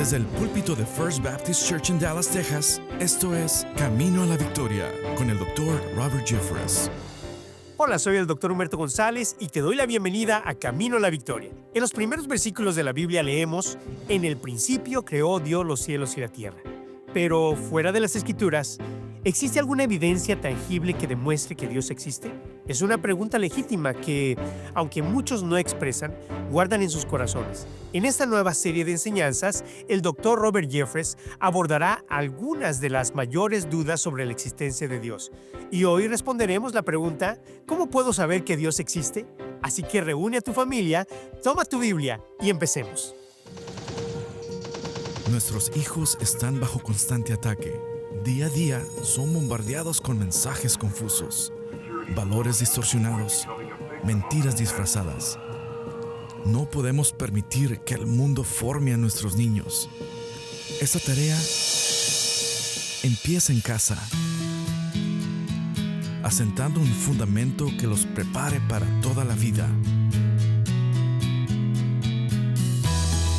Desde el púlpito de First Baptist Church en Dallas, Texas, esto es Camino a la Victoria con el Dr. Robert Jeffress. Hola, soy el Dr. Humberto González y te doy la bienvenida a Camino a la Victoria. En los primeros versículos de la Biblia leemos: en el principio creó Dios los cielos y la tierra. Pero fuera de las Escrituras, ¿existe alguna evidencia tangible que demuestre que Dios existe? Es una pregunta legítima que, aunque muchos no expresan, guardan en sus corazones. En esta nueva serie de enseñanzas, el Dr. Robert Jeffress abordará algunas de las mayores dudas sobre la existencia de Dios. Y hoy responderemos la pregunta: ¿cómo puedo saber que Dios existe? Así que reúne a tu familia, toma tu Biblia y empecemos. Nuestros hijos están bajo constante ataque. Día a día son bombardeados con mensajes confusos, valores distorsionados, mentiras disfrazadas. No podemos permitir que el mundo forme a nuestros niños. Esta tarea empieza en casa, asentando un fundamento que los prepare para toda la vida.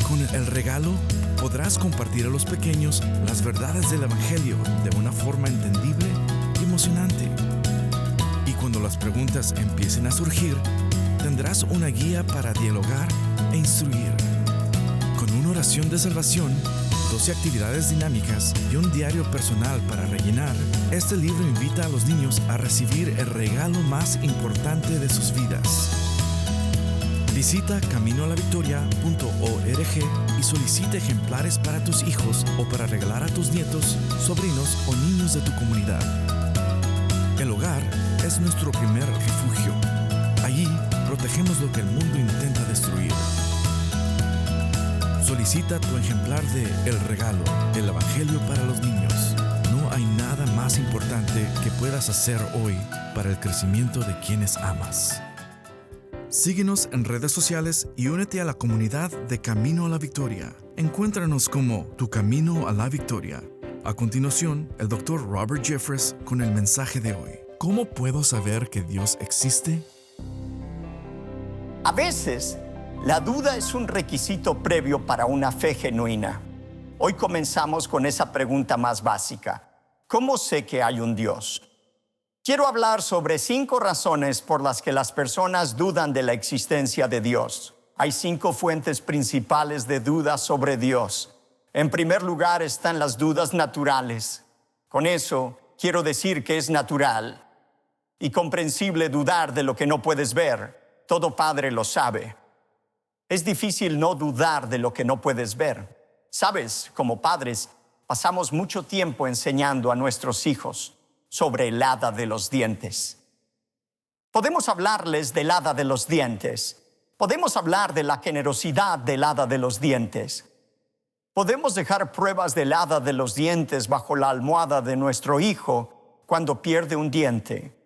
Con el regalo podrás compartir a los pequeños las verdades del Evangelio de una forma entendible y emocionante. Y cuando las preguntas empiecen a surgir, tendrás una guía para dialogar e instruir. Con una oración de salvación, 12 actividades dinámicas y un diario personal para rellenar, este libro invita a los niños a recibir el regalo más importante de sus vidas. Visita caminoalavictoria.org y solicita ejemplares para tus hijos o para regalar a tus nietos, sobrinos o niños de tu comunidad. El hogar es nuestro primer refugio. Allí protegemos lo que el mundo intenta destruir. Solicita tu ejemplar de El Regalo, el Evangelio para los niños. No hay nada más importante que puedas hacer hoy para el crecimiento de quienes amas. Síguenos en redes sociales y únete a la comunidad de Camino a la Victoria. Encuéntranos como Tu Camino a la Victoria. A continuación, el Dr. Robert Jeffress con el mensaje de hoy. ¿Cómo puedo saber que Dios existe? A veces, la duda es un requisito previo para una fe genuina. Hoy comenzamos con esa pregunta más básica: ¿cómo sé que hay un Dios? Quiero hablar sobre 5 razones por las que las personas dudan de la existencia de Dios. Hay 5 fuentes principales de dudas sobre Dios. En primer lugar están las dudas naturales. Con eso quiero decir que es natural y comprensible dudar de lo que no puedes ver. Todo padre lo sabe. Es difícil no dudar de lo que no puedes ver. Sabes, como padres, pasamos mucho tiempo enseñando a nuestros hijos sobre el hada de los dientes. Podemos hablarles del hada de los dientes. Podemos hablar de la generosidad del hada de los dientes. Podemos dejar pruebas del hada de los dientes bajo la almohada de nuestro hijo cuando pierde un diente.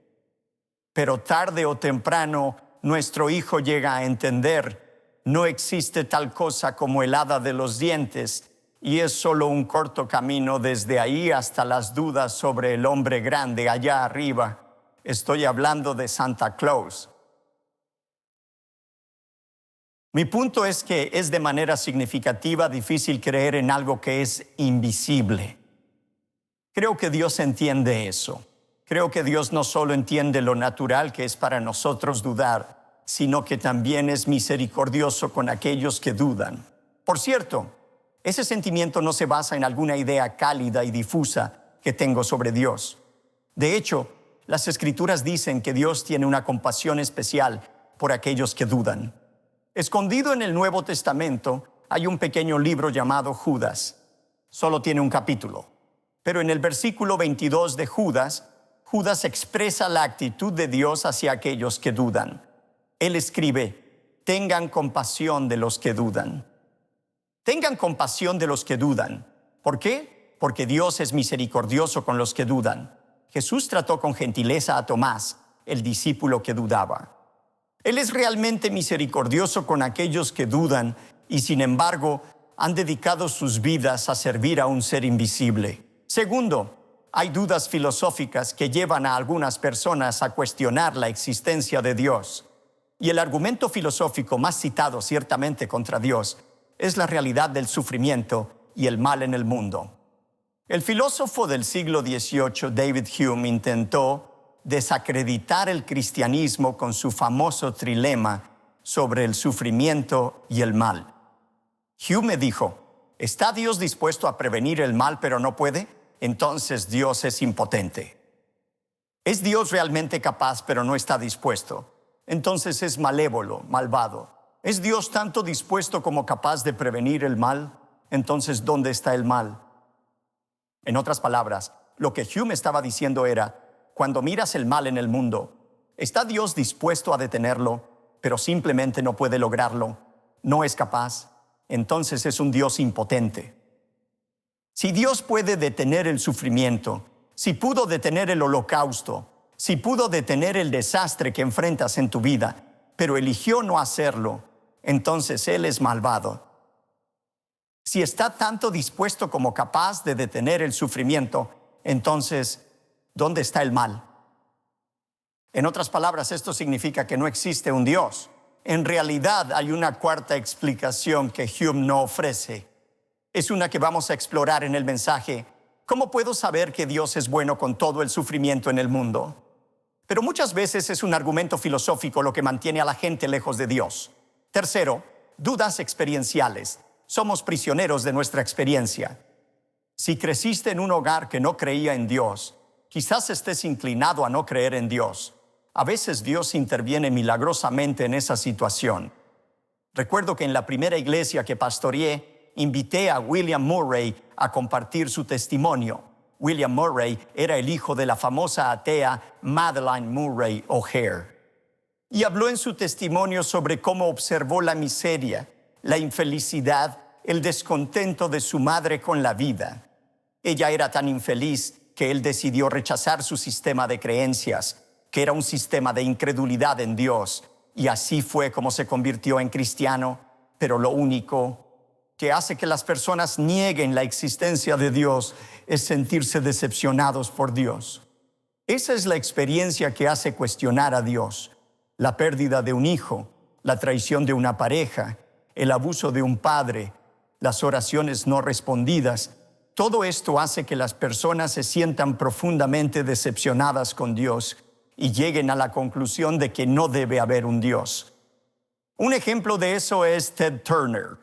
Pero tarde o temprano, nuestro hijo llega a entender: no existe tal cosa como el hada de los dientes, y es solo un corto camino desde ahí hasta las dudas sobre el hombre grande allá arriba. Estoy hablando de Santa Claus. Mi punto es que es de manera significativa difícil creer en algo que es invisible. Creo que Dios entiende eso. Creo que Dios no solo entiende lo natural que es para nosotros dudar, sino que también es misericordioso con aquellos que dudan. Por cierto, ese sentimiento no se basa en alguna idea cálida y difusa que tengo sobre Dios. De hecho, las Escrituras dicen que Dios tiene una compasión especial por aquellos que dudan. Escondido en el Nuevo Testamento hay un pequeño libro llamado Judas. Solo tiene un capítulo. Pero en el versículo 22 de Judas, Judas expresa la actitud de Dios hacia aquellos que dudan. Él escribe: tengan compasión de los que dudan. Tengan compasión de los que dudan. ¿Por qué? Porque Dios es misericordioso con los que dudan. Jesús trató con gentileza a Tomás, el discípulo que dudaba. Él es realmente misericordioso con aquellos que dudan y, sin embargo, han dedicado sus vidas a servir a un ser invisible. Segundo, hay dudas filosóficas que llevan a algunas personas a cuestionar la existencia de Dios. Y el argumento filosófico más citado ciertamente contra Dios es la realidad del sufrimiento y el mal en el mundo. El filósofo del siglo XVIII, David Hume, intentó desacreditar el cristianismo con su famoso trilema sobre el sufrimiento y el mal. Hume dijo: ¿está Dios dispuesto a prevenir el mal pero no puede? Entonces Dios es impotente. ¿Es Dios realmente capaz pero no está dispuesto? Entonces es malévolo, malvado. ¿Es Dios tanto dispuesto como capaz de prevenir el mal? Entonces, ¿dónde está el mal? En otras palabras, lo que Hume estaba diciendo era: cuando miras el mal en el mundo, ¿está Dios dispuesto a detenerlo, pero simplemente no puede lograrlo? ¿No es capaz? Entonces es un Dios impotente. Si Dios puede detener el sufrimiento, si pudo detener el holocausto, si pudo detener el desastre que enfrentas en tu vida, pero eligió no hacerlo, entonces Él es malvado. Si está tanto dispuesto como capaz de detener el sufrimiento, entonces, ¿dónde está el mal? En otras palabras, esto significa que no existe un Dios. En realidad, hay una cuarta explicación que Hume no ofrece. Es una que vamos a explorar en el mensaje: ¿cómo puedo saber que Dios es bueno con todo el sufrimiento en el mundo? Pero muchas veces es un argumento filosófico lo que mantiene a la gente lejos de Dios. Tercero, dudas experienciales. Somos prisioneros de nuestra experiencia. Si creciste en un hogar que no creía en Dios, quizás estés inclinado a no creer en Dios. A veces Dios interviene milagrosamente en esa situación. Recuerdo que en la primera iglesia que pastoreé, invité a William Murray a compartir su testimonio. William Murray era el hijo de la famosa atea Madeleine Murray O'Hair. Y habló en su testimonio sobre cómo observó la miseria, la infelicidad, el descontento de su madre con la vida. Ella era tan infeliz que él decidió rechazar su sistema de creencias, que era un sistema de incredulidad en Dios, y así fue como se convirtió en cristiano. Pero lo único que hace que las personas nieguen la existencia de Dios es sentirse decepcionados por Dios. Esa es la experiencia que hace cuestionar a Dios: la pérdida de un hijo, la traición de una pareja, el abuso de un padre, las oraciones no respondidas. Todo esto hace que las personas se sientan profundamente decepcionadas con Dios y lleguen a la conclusión de que no debe haber un Dios. Un ejemplo de eso es Ted Turner,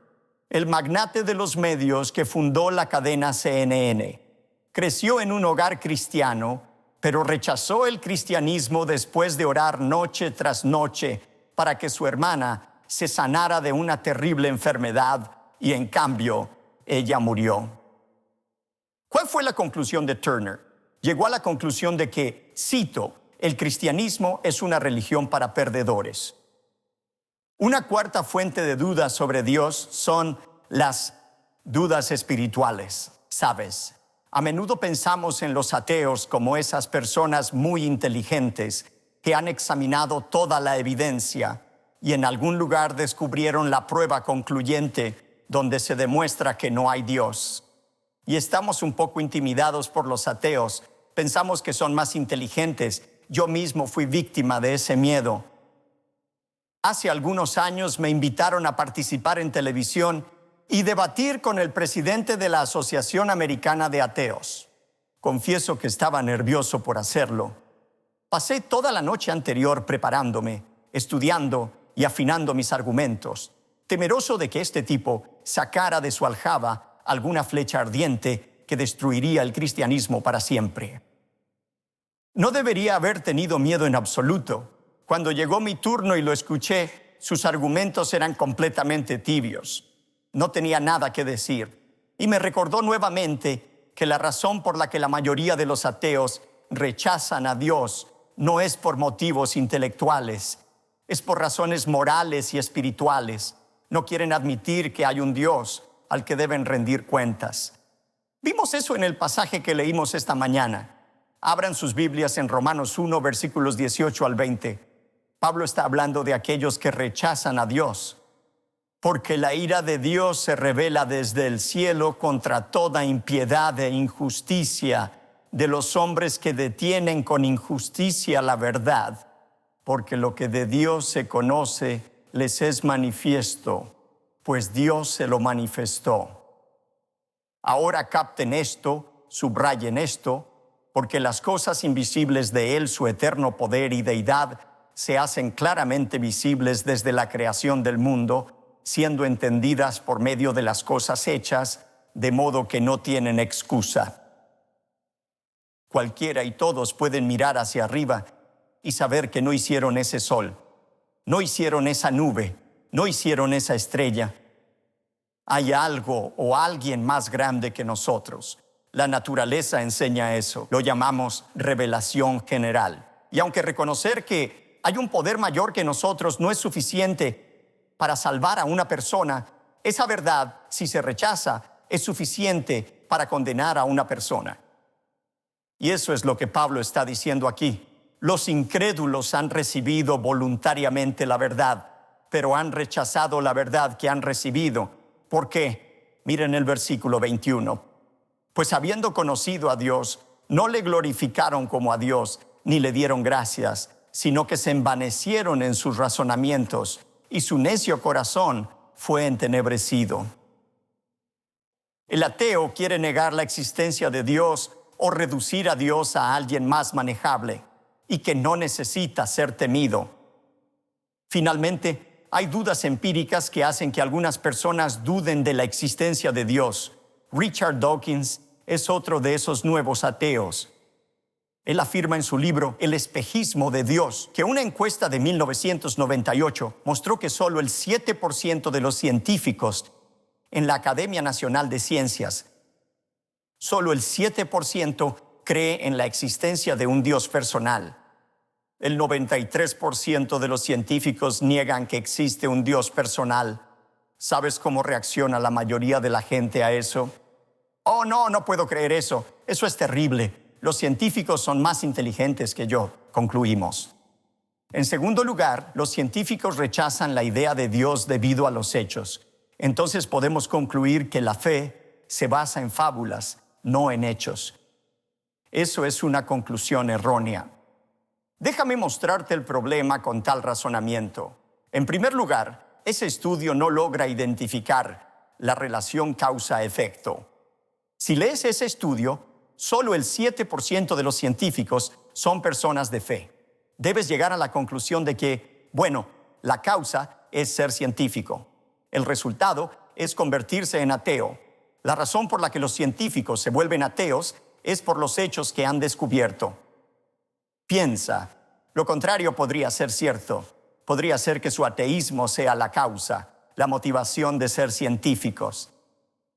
el magnate de los medios que fundó la cadena CNN. Creció en un hogar cristiano, pero rechazó el cristianismo después de orar noche tras noche para que su hermana se sanara de una terrible enfermedad, y en cambio, ella murió. ¿Cuál fue la conclusión de Turner? Llegó a la conclusión de que, cito, el cristianismo es una religión para perdedores. Una cuarta fuente de dudas sobre Dios son las dudas espirituales. ¿Sabes? A menudo pensamos en los ateos como esas personas muy inteligentes que han examinado toda la evidencia y en algún lugar descubrieron la prueba concluyente donde se demuestra que no hay Dios. Y estamos un poco intimidados por los ateos. Pensamos que son más inteligentes. Yo mismo fui víctima de ese miedo. Hace algunos años me invitaron a participar en televisión y debatir con el presidente de la Asociación Americana de Ateos. Confieso que estaba nervioso por hacerlo. Pasé toda la noche anterior preparándome, estudiando y afinando mis argumentos, temeroso de que este tipo sacara de su aljaba alguna flecha ardiente que destruiría el cristianismo para siempre. No debería haber tenido miedo en absoluto. Cuando llegó mi turno y lo escuché, sus argumentos eran completamente tibios. No tenía nada que decir. Y me recordó nuevamente que la razón por la que la mayoría de los ateos rechazan a Dios no es por motivos intelectuales, es por razones morales y espirituales. No quieren admitir que hay un Dios al que deben rendir cuentas. Vimos eso en el pasaje que leímos esta mañana. Abran sus Biblias en Romanos 1, versículos 18 al 20. Pablo está hablando de aquellos que rechazan a Dios. Porque la ira de Dios se revela desde el cielo contra toda impiedad e injusticia de los hombres que detienen con injusticia la verdad. Porque lo que de Dios se conoce les es manifiesto, pues Dios se lo manifestó. Ahora capten esto, subrayen esto, porque las cosas invisibles de Él, su eterno poder y deidad, se hacen claramente visibles desde la creación del mundo, siendo entendidas por medio de las cosas hechas, de modo que no tienen excusa. Cualquiera y todos pueden mirar hacia arriba y saber que no hicieron ese sol, no hicieron esa nube, no hicieron esa estrella. Hay algo o alguien más grande que nosotros. La naturaleza enseña eso. Lo llamamos revelación general. Y aunque reconocer que hay un poder mayor que nosotros no es suficiente para salvar a una persona, esa verdad, si se rechaza, es suficiente para condenar a una persona. Y eso es lo que Pablo está diciendo aquí. Los incrédulos han recibido voluntariamente la verdad, pero han rechazado la verdad que han recibido. ¿Por qué? Miren el versículo 21. Pues habiendo conocido a Dios, no le glorificaron como a Dios, ni le dieron gracias, sino que se envanecieron en sus razonamientos, y su necio corazón fue entenebrecido. El ateo quiere negar la existencia de Dios o reducir a Dios a alguien más manejable y que no necesita ser temido. Finalmente, hay dudas empíricas que hacen que algunas personas duden de la existencia de Dios. Richard Dawkins es otro de esos nuevos ateos. Él afirma en su libro El espejismo de Dios que una encuesta de 1998 mostró que solo el 7% de los científicos en la Academia Nacional de Ciencias, solo el 7% cree en la existencia de un Dios personal. El 93% de los científicos niegan que existe un Dios personal. ¿Sabes cómo reacciona la mayoría de la gente a eso? Oh, no puedo creer eso. Eso es terrible. Los científicos son más inteligentes que yo, concluimos. En segundo lugar, los científicos rechazan la idea de Dios debido a los hechos. Entonces podemos concluir que la fe se basa en fábulas, no en hechos. Eso es una conclusión errónea. Déjame mostrarte el problema con tal razonamiento. En primer lugar, ese estudio no logra identificar la relación causa-efecto. Si lees ese estudio, solo el 7% de los científicos son personas de fe. Debes llegar a la conclusión de que, la causa es ser científico. El resultado es convertirse en ateo. La razón por la que los científicos se vuelven ateos es por los hechos que han descubierto. Piensa, lo contrario podría ser cierto. Podría ser que su ateísmo sea la causa, la motivación de ser científicos.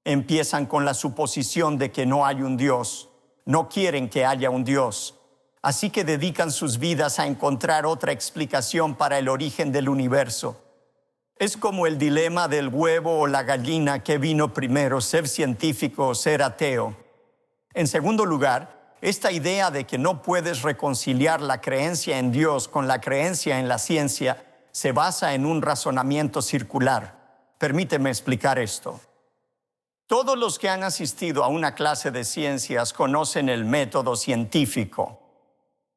Empiezan con la suposición de que no hay un Dios. No quieren que haya un Dios. Así que dedican sus vidas a encontrar otra explicación para el origen del universo. Es como el dilema del huevo o la gallina, que vino primero, ser científico o ser ateo. En segundo lugar, esta idea de que no puedes reconciliar la creencia en Dios con la creencia en la ciencia se basa en un razonamiento circular. Permíteme explicar esto. Todos los que han asistido a una clase de ciencias conocen el método científico.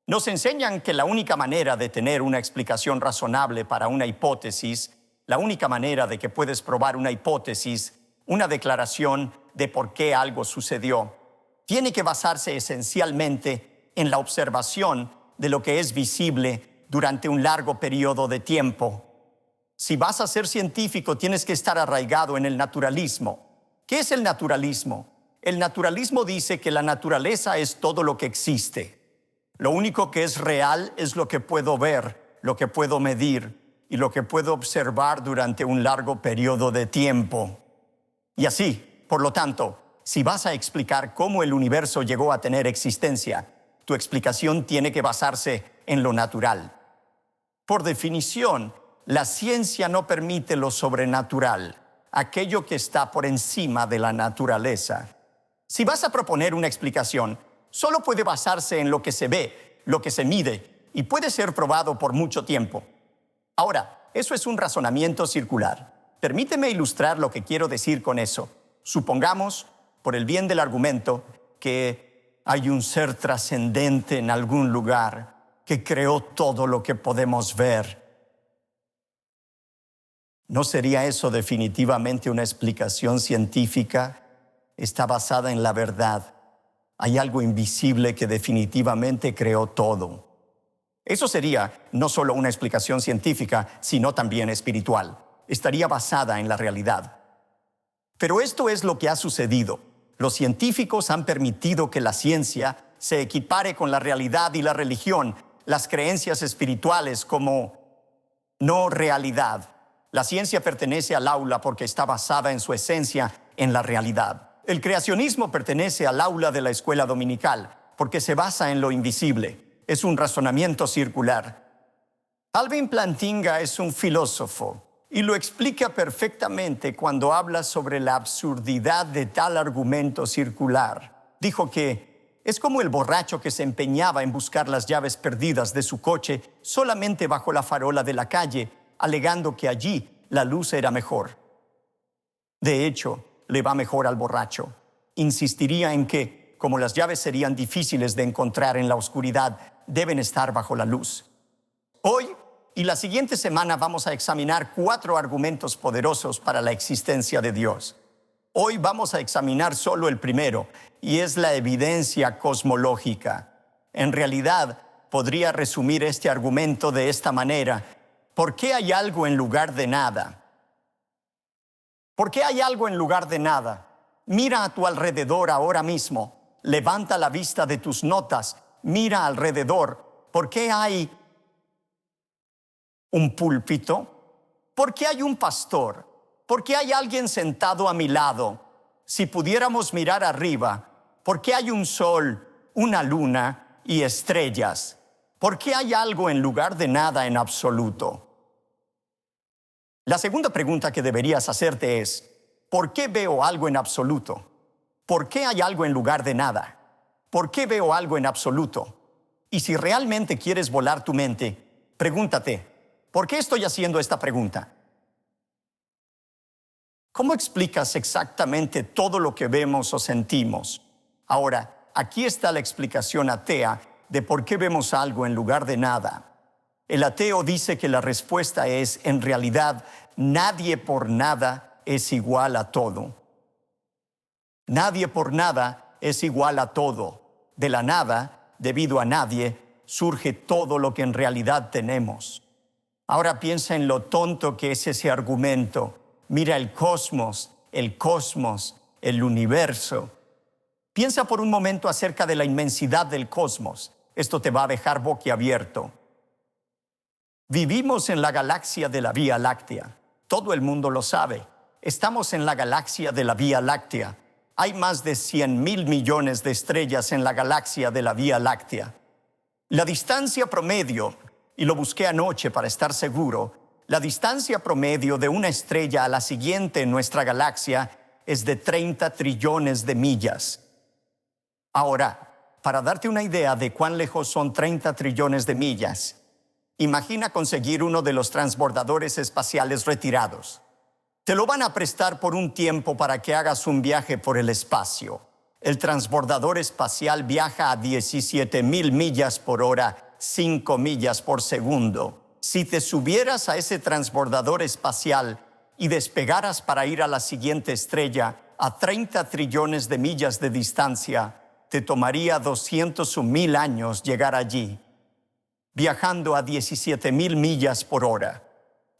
Nos enseñan que la única manera de tener una explicación razonable para una hipótesis, la única manera de que puedes probar una hipótesis, una declaración de por qué algo sucedió, tiene que basarse esencialmente en la observación de lo que es visible durante un largo periodo de tiempo. Si vas a ser científico, tienes que estar arraigado en el naturalismo. ¿Qué es el naturalismo? El naturalismo dice que la naturaleza es todo lo que existe. Lo único que es real es lo que puedo ver, lo que puedo medir y lo que puedo observar durante un largo periodo de tiempo. Y así, por lo tanto, si vas a explicar cómo el universo llegó a tener existencia, tu explicación tiene que basarse en lo natural. Por definición, la ciencia no permite lo sobrenatural, aquello que está por encima de la naturaleza. Si vas a proponer una explicación, solo puede basarse en lo que se ve, lo que se mide, y puede ser probado por mucho tiempo. Ahora, eso es un razonamiento circular. Permíteme ilustrar lo que quiero decir con eso. Supongamos, por el bien del argumento, que hay un ser trascendente en algún lugar que creó todo lo que podemos ver. ¿No sería eso definitivamente una explicación científica? está basada en la verdad. Hay algo invisible que definitivamente creó todo. Eso sería no solo una explicación científica, sino también espiritual. Estaría basada en la realidad. Pero esto es lo que ha sucedido. Los científicos han permitido que la ciencia se equipare con la realidad y la religión, las creencias espirituales como no realidad. La ciencia pertenece al aula porque está basada en su esencia en la realidad. El creacionismo pertenece al aula de la escuela dominical porque se basa en lo invisible. Es un razonamiento circular. Alvin Plantinga es un filósofo y lo explica perfectamente cuando habla sobre la absurdidad de tal argumento circular. Dijo que es como el borracho que se empeñaba en buscar las llaves perdidas de su coche solamente bajo la farola de la calle, alegando que allí la luz era mejor. De hecho, le va mejor al borracho. Insistiría en que, como las llaves serían difíciles de encontrar en la oscuridad, deben estar bajo la luz. Hoy y la siguiente semana vamos a examinar 4 argumentos poderosos para la existencia de Dios. Hoy vamos a examinar solo el primero, y es la evidencia cosmológica. En realidad, podría resumir este argumento de esta manera: ¿por qué hay algo en lugar de nada? ¿Por qué hay algo en lugar de nada? Mira a tu alrededor ahora mismo. Levanta la vista de tus notas. Mira alrededor. ¿Por qué hay un púlpito? ¿Por qué hay un pastor? ¿Por qué hay alguien sentado a mi lado? Si pudiéramos mirar arriba, ¿por qué hay un sol, una luna y estrellas? ¿Por qué hay algo en lugar de nada en absoluto? La segunda pregunta que deberías hacerte es: ¿por qué veo algo en absoluto? ¿Por qué hay algo en lugar de nada? ¿Por qué veo algo en absoluto? Y si realmente quieres volar tu mente, pregúntate: ¿por qué estoy haciendo esta pregunta? ¿Cómo explicas exactamente todo lo que vemos o sentimos? Ahora, aquí está la explicación atea de por qué vemos algo en lugar de nada. El ateo dice que la respuesta es: en realidad, nadie por nada es igual a todo. Nadie por nada es igual a todo. De la nada, debido a nadie, surge todo lo que en realidad tenemos. Ahora piensa en lo tonto que es ese argumento. Mira el cosmos, el universo. Piensa por un momento acerca de la inmensidad del cosmos. Esto te va a dejar boquiabierto. Vivimos en la galaxia de la Vía Láctea. Todo el mundo lo sabe. Estamos en la galaxia de la Vía Láctea. Hay más de 100,000 millones de estrellas en la galaxia de la Vía Láctea. La distancia promedio, y lo busqué anoche para estar seguro, la distancia promedio de una estrella a la siguiente en nuestra galaxia es de 30 trillones de millas. Ahora, para darte una idea de cuán lejos son 30 trillones de millas, imagina conseguir uno de los transbordadores espaciales retirados. Te lo van a prestar por un tiempo para que hagas un viaje por el espacio. El transbordador espacial viaja a 17,000 millas por hora, 5 millas por segundo. Si te subieras a ese transbordador espacial y despegaras para ir a la siguiente estrella a 30 trillones de millas de distancia, te tomaría 201,000 años llegar allí, viajando a 17,000 millas por hora.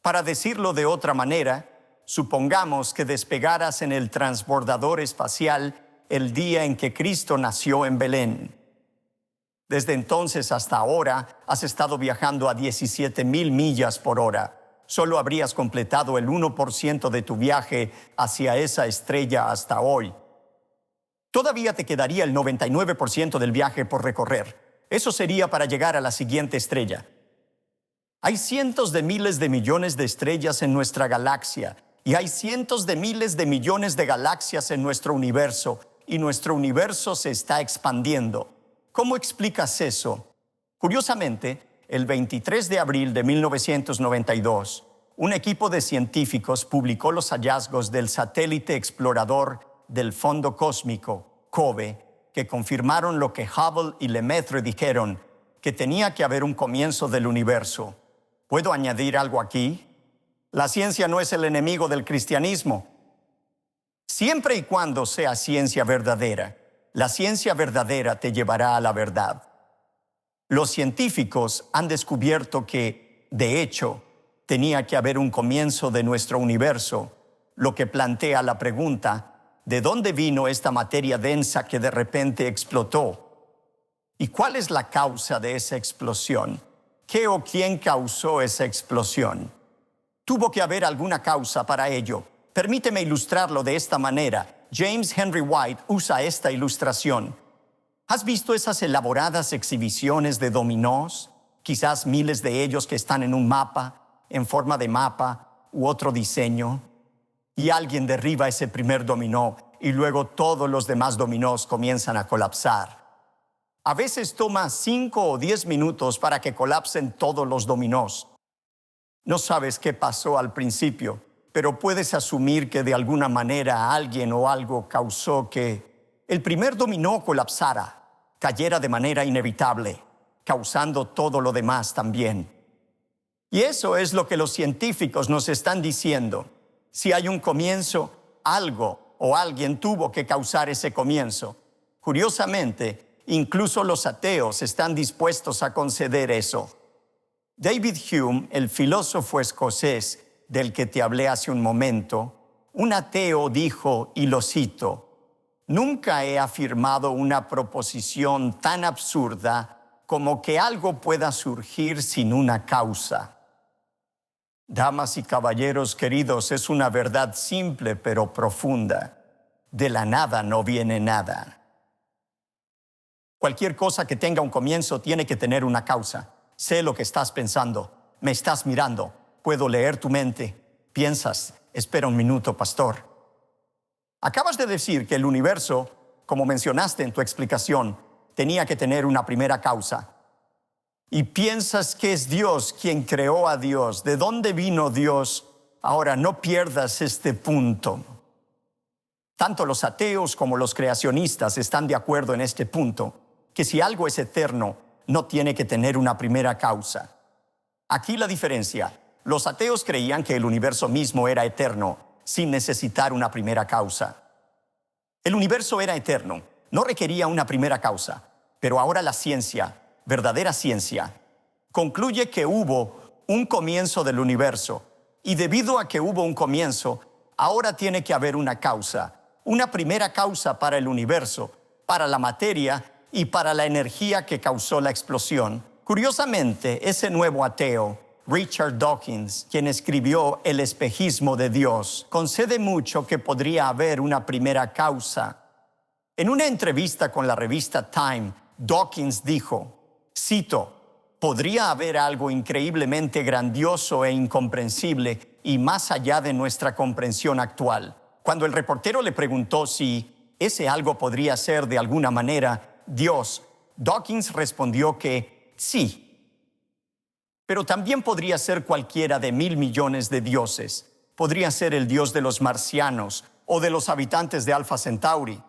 Para decirlo de otra manera, supongamos que despegaras en el transbordador espacial el día en que Cristo nació en Belén. Desde entonces hasta ahora has estado viajando a 17,000 millas por hora. Solo habrías completado el 1% de tu viaje hacia esa estrella hasta hoy. Todavía te quedaría el 99% del viaje por recorrer. Eso sería para llegar a la siguiente estrella. Hay cientos de miles de millones de estrellas en nuestra galaxia y hay cientos de miles de millones de galaxias en nuestro universo, y nuestro universo se está expandiendo. ¿Cómo explicas eso? Curiosamente, el 23 de abril de 1992, un equipo de científicos publicó los hallazgos del satélite explorador del fondo cósmico, COBE, que confirmaron lo que Hubble y Lemaitre dijeron, que tenía que haber un comienzo del universo. ¿Puedo añadir algo aquí? La ciencia no es el enemigo del cristianismo. Siempre y cuando sea ciencia verdadera, la ciencia verdadera te llevará a la verdad. Los científicos han descubierto que, de hecho, tenía que haber un comienzo de nuestro universo, lo que plantea la pregunta, ¿de dónde vino esta materia densa que de repente explotó? ¿Y cuál es la causa de esa explosión? ¿Qué o quién causó esa explosión? Tuvo que haber alguna causa para ello. Permíteme ilustrarlo de esta manera. James Henry White usa esta ilustración. ¿Has visto esas elaboradas exhibiciones de dominós? Quizás miles de ellos que están en un mapa, en forma de mapa u otro diseño. Y alguien derriba ese primer dominó y luego todos los demás dominós comienzan a colapsar. A veces toma 5 o 10 minutos para que colapsen todos los dominós. No sabes qué pasó al principio, pero puedes asumir que de alguna manera alguien o algo causó que el primer dominó colapsara, cayera de manera inevitable, causando todo lo demás también. Y eso es lo que los científicos nos están diciendo. Si hay un comienzo, algo o alguien tuvo que causar ese comienzo. Curiosamente, incluso los ateos están dispuestos a conceder eso. David Hume, el filósofo escocés del que te hablé hace un momento, un ateo dijo, y lo cito, «Nunca he afirmado una proposición tan absurda como que algo pueda surgir sin una causa». Damas y caballeros queridos, es una verdad simple pero profunda. De la nada no viene nada. Cualquier cosa que tenga un comienzo tiene que tener una causa. Sé lo que estás pensando, me estás mirando, puedo leer tu mente. Piensas, espera un minuto, pastor. Acabas de decir que el universo, como mencionaste en tu explicación, tenía que tener una primera causa. Y piensas que es Dios quien creó a Dios. ¿De dónde vino Dios? Ahora, no pierdas este punto. Tanto los ateos como los creacionistas están de acuerdo en este punto, que si algo es eterno, no tiene que tener una primera causa. Aquí la diferencia. Los ateos creían que el universo mismo era eterno, sin necesitar una primera causa. El universo era eterno, no requería una primera causa, pero ahora la ciencia, verdadera ciencia, concluye que hubo un comienzo del universo, y debido a que hubo un comienzo, ahora tiene que haber una causa, una primera causa para el universo, para la materia y para la energía que causó la explosión. Curiosamente, ese nuevo ateo, Richard Dawkins, quien escribió El espejismo de Dios, concede mucho que podría haber una primera causa. En una entrevista con la revista Time, Dawkins dijo, cito, «Podría haber algo increíblemente grandioso e incomprensible y más allá de nuestra comprensión actual». Cuando el reportero le preguntó si ese algo podría ser de alguna manera Dios, Dawkins respondió que sí. Pero también podría ser cualquiera de 1,000 millones de dioses. Podría ser el Dios de los marcianos o de los habitantes de Alpha Centauri.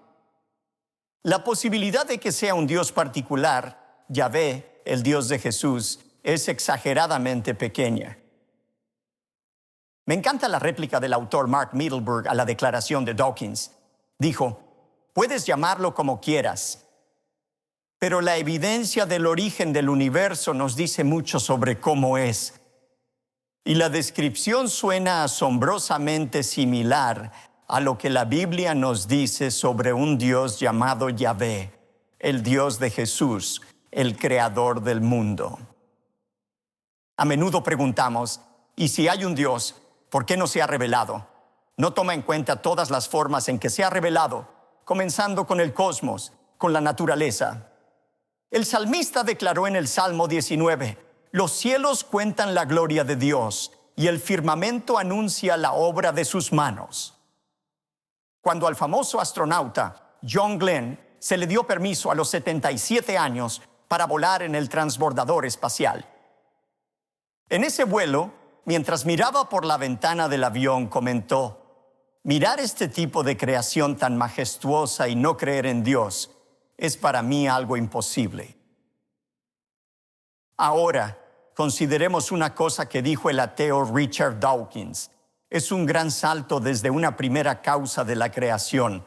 La posibilidad de que sea un Dios particular, Yahvé, el Dios de Jesús, es exageradamente pequeña. Me encanta la réplica del autor Mark Mittelberg a la declaración de Dawkins. Dijo, puedes llamarlo como quieras, pero la evidencia del origen del universo nos dice mucho sobre cómo es. Y la descripción suena asombrosamente similar a lo que la Biblia nos dice sobre un Dios llamado Yahvé, el Dios de Jesús, el creador del mundo. A menudo preguntamos, ¿y si hay un Dios, por qué no se ha revelado? No toma en cuenta todas las formas en que se ha revelado, comenzando con el cosmos, con la naturaleza. El salmista declaró en el Salmo 19, los cielos cuentan la gloria de Dios y el firmamento anuncia la obra de sus manos. Cuando al famoso astronauta John Glenn se le dio permiso a los 77 años para volar en el transbordador espacial. En ese vuelo, mientras miraba por la ventana del avión, comentó, mirar este tipo de creación tan majestuosa y no creer en Dios es para mí algo imposible. Ahora, consideremos una cosa que dijo el ateo Richard Dawkins. Es un gran salto desde una primera causa de la creación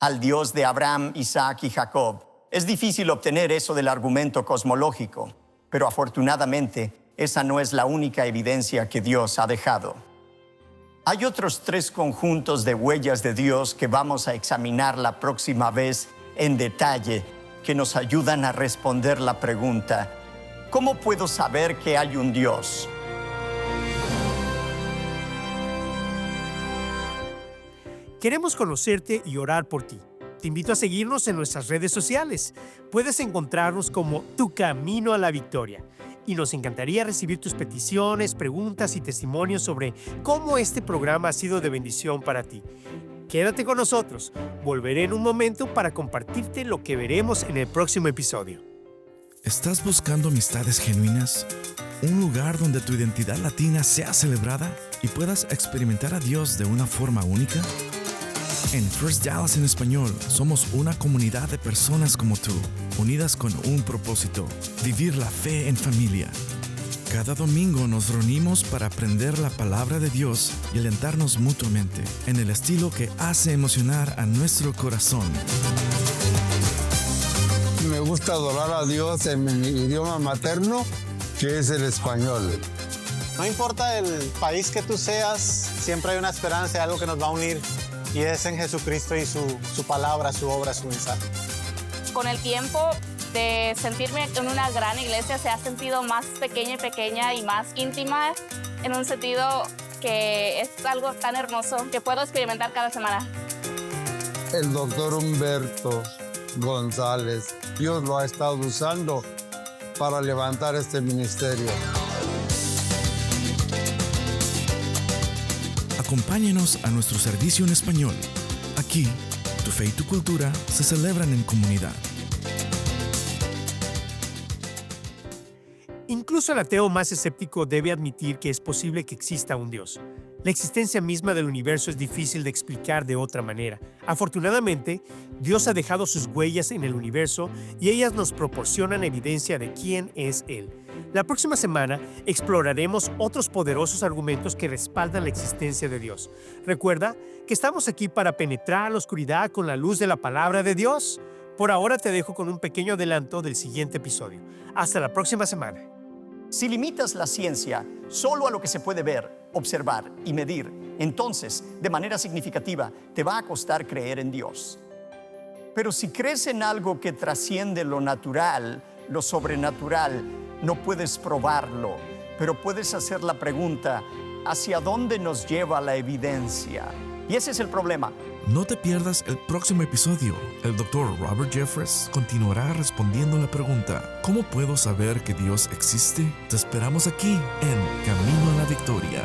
al Dios de Abraham, Isaac y Jacob. Es difícil obtener eso del argumento cosmológico, pero afortunadamente esa no es la única evidencia que Dios ha dejado. Hay otros 3 conjuntos de huellas de Dios que vamos a examinar la próxima vez en detalle, que nos ayudan a responder la pregunta: ¿cómo puedo saber que hay un Dios? Queremos conocerte y orar por ti. Te invito a seguirnos en nuestras redes sociales. Puedes encontrarnos como Tu Camino a la Victoria. Y nos encantaría recibir tus peticiones, preguntas y testimonios sobre cómo este programa ha sido de bendición para ti. Quédate con nosotros. Volveré en un momento para compartirte lo que veremos en el próximo episodio. ¿Estás buscando amistades genuinas? ¿Un lugar donde tu identidad latina sea celebrada y puedas experimentar a Dios de una forma única? En First Dallas en español, somos una comunidad de personas como tú, unidas con un propósito: vivir la fe en familia. Cada domingo nos reunimos para aprender la palabra de Dios y alentarnos mutuamente, en el estilo que hace emocionar a nuestro corazón. Me gusta adorar a Dios en mi idioma materno, que es el español. No importa el país que tú seas, siempre hay una esperanza, algo que nos va a unir, y es en Jesucristo y su palabra, su obra, su mensaje. Con el tiempo de sentirme en una gran iglesia se ha sentido más pequeña y más íntima, en un sentido que es algo tan hermoso que puedo experimentar cada semana. El doctor Humberto González, Dios lo ha estado usando para levantar este ministerio. Acompáñanos a nuestro servicio en español. Aquí, tu fe y tu cultura se celebran en comunidad. Incluso el ateo más escéptico debe admitir que es posible que exista un Dios. La existencia misma del universo es difícil de explicar de otra manera. Afortunadamente, Dios ha dejado sus huellas en el universo y ellas nos proporcionan evidencia de quién es Él. La próxima semana exploraremos otros poderosos argumentos que respaldan la existencia de Dios. Recuerda que estamos aquí para penetrar la oscuridad con la luz de la palabra de Dios. Por ahora te dejo con un pequeño adelanto del siguiente episodio. Hasta la próxima semana. Si limitas la ciencia solo a lo que se puede ver, observar y medir, entonces, de manera significativa, te va a costar creer en Dios. Pero si crees en algo que trasciende lo natural, lo sobrenatural, no puedes probarlo, pero puedes hacer la pregunta: ¿hacia dónde nos lleva la evidencia? Y ese es el problema. No te pierdas el próximo episodio. El Dr. Robert Jeffress continuará respondiendo la pregunta: ¿cómo puedo saber que Dios existe? Te esperamos aquí en Camino a la Victoria.